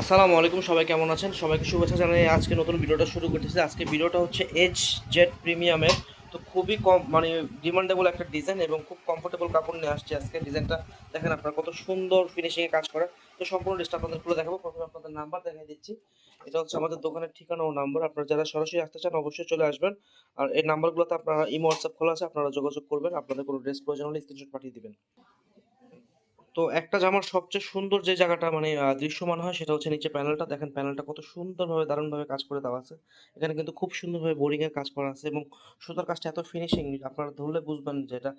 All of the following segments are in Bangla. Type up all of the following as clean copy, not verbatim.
আসসালামু আলাইকুম, সবাই কেমন আছেন? সবাইকে শুভেচ্ছা জানাই। আজকে নতুন ভিডিওটা শুরু করতেছি। আজকে ভিডিওটা হচ্ছে এজ জেড প্রিমিয়ামের। তো খুবই কম মানে ডিমান্ডেবল একটা ডিজাইন এবং খুব কমফোর্টেবল কাপড় নিয়ে আসছে আজকে। ডিজাইনটা দেখেন আপনার কত সুন্দর ফিনিশিংয়ে কাজ করা। তো সম্পূর্ণ ড্রেসটা আপনাদের খুলে দেখাবো। প্রথমে আপনাদের নাম্বার দেখিয়ে দিচ্ছি। এটা হচ্ছে আমাদের দোকানের ঠিকানা ও নাম্বার। আপনারা যারা সরাসরি আসতে চান অবশ্যই চলে আসবেন। আর এই নাম্বারগুলোতে আপনারা ইমো, হোয়াটসঅ্যাপ খোলা আছে, আপনারা যোগাযোগ করবেন। আপনাদের কোনো ড্রেস প্রয়োজন হলে স্ক্রিনশট পাঠিয়ে দিবেন। তো একটা জামার সবচেয়ে সুন্দর যে জায়গাটা মানে দৃশ্যমান হয় সেটা হচ্ছে নিচে প্যানেলটা। দেখেন প্যানেলটা কত সুন্দরভাবে দারুণভাবে কাজ করে দেওয়া আছে। এখানে কিন্তু খুব সুন্দরভাবে বোরিং এর কাজ করা আছে এবং সুতার কাজটা এত ফিনিশিং, আপনারা ধরলে বুঝবেন যে এটা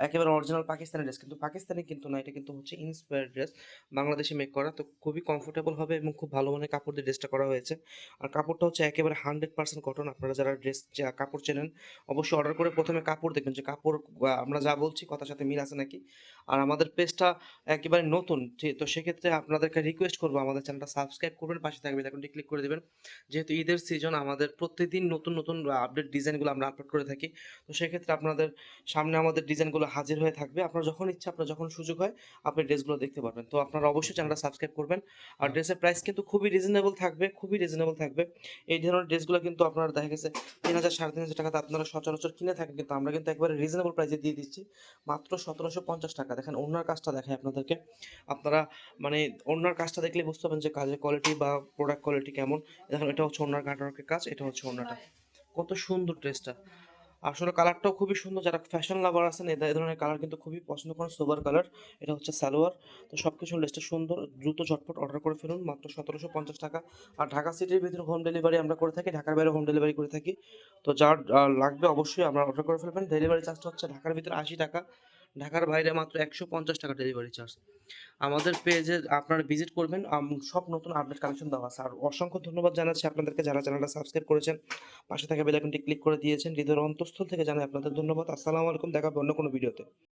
একেবারে অরিজিনাল পাকিস্তানি ড্রেস। কিন্তু পাকিস্তানি কিন্তু না, এটা কিন্তু হচ্ছে ইন্সপায়ার্ড ড্রেস, বাংলাদেশে মেক করা। তো খুবই কমফোর্টেবল হবে এবং খুব ভালো মানের কাপড় দিয়ে ড্রেসটা করা হয়েছে। আর কাপড়টা হচ্ছে একেবারে 100% কটন। আপনারা যারা ড্রেস কাপড় চেনেন অবশ্যই অর্ডার করে প্রথমে কাপড় দেখবেন যে কাপড় আমরা যা বলছি কথার সাথে মিল আছে নাকি। আর আমাদের পেজটা একেবারে নতুন। তো সেক্ষেত্রে আপনাদেরকে রিকোয়েস্ট করবো আমাদের চ্যানেলটা সাবস্ক্রাইব করবেন, পাশে থাকা বেল আইকনটি ক্লিক করে দিবেন। যেহেতু ঈদের সিজন, আমাদের প্রতিদিন নতুন নতুন আপডেট ডিজাইনগুলো আমরা আপলোড করে থাকি। তো সেক্ষেত্রে আপনাদের সামনে আমাদের ডিজাইনগুলো হাজির হয়ে থাকবে। আপনার যখন ইচ্ছা, আপনার যখন সুযোগ হয় আপনি ড্রেসগুলো দেখতে পারবেন। তো আপনারা অবশ্যই চ্যানেলটা সাবস্ক্রাইব করবেন। আর ড্রেসের প্রাইস কিন্তু খুবই রিজনেবল থাকবে, খুবই রিজনেবল থাকবে। এই ধরনের ড্রেসগুলো কিন্তু আপনারা দেখা গেছে 3000 3,500 টাকাতে আপনারা সচরাচর কিনে থাকেন, কিন্তু আমরা কিন্তু একবারে রিজনেবল প্রাইসে দিয়ে দিচ্ছি মাত্র 1750 টাকা। দেখেন ওনার কাজটা দেখায় আপনাদেরকে। আপনারা মানে ওড়নার কাজটা দেখলে বুঝতে পারবেন যে কাজের কোয়ালিটি বা প্রোডাক্ট কোয়ালিটি কেমন। দেখেন এটা হচ্ছে ওড়নার কাটওয়ার্কের কাজ, এটা হচ্ছে ওড়নাটা। কত সুন্দর ড্রেসটা। আসলে কালারটাও খুবই সুন্দর। যারা ফ্যাশন লাভার আছেন এই ধরনের কালার কিন্তু খুবই পছন্দ করেন, সোবার কালার। এটা হচ্ছে সালোয়ার। তো সবকিছু ড্রেসটা সুন্দর, দ্রুত ঝটপট অর্ডার করে ফেলুন মাত্র 1750 টাকা। আর ঢাকা সিটির ভিতরে হোম ডেলিভারি আমরা করে থাকি, ঢাকার বাইরে হোম ডেলিভারি করে থাকি। তো যার লাগবে অবশ্যই আমরা অর্ডার করে ফেলবেন। ডেলিভারি চার্জটা হচ্ছে ঢাকার ভিতরে 80 টাকা, ঢাকার বাইরে মাত্র 150 টাকা ডেলিভারি চার্জ। আমাদের পেজে আপনারা ভিজিট করবেন, সব নতুন আপডেট কালেকশন দেওয়া আছে। আর অসংখ্য ধন্যবাদ জানাচ্ছি আপনাদেরকে যারা চ্যানেলটা সাবস্ক্রাইব করেছেন, পাশে থাকা বেল আইকনটি ক্লিক করে দিয়েছেন। হৃদয়ের অন্তঃস্থল থেকে জানাই আপনাদের ধন্যবাদ। আসসালামু আলাইকুম, দেখা হবে অন্য কোনো ভিডিওতে।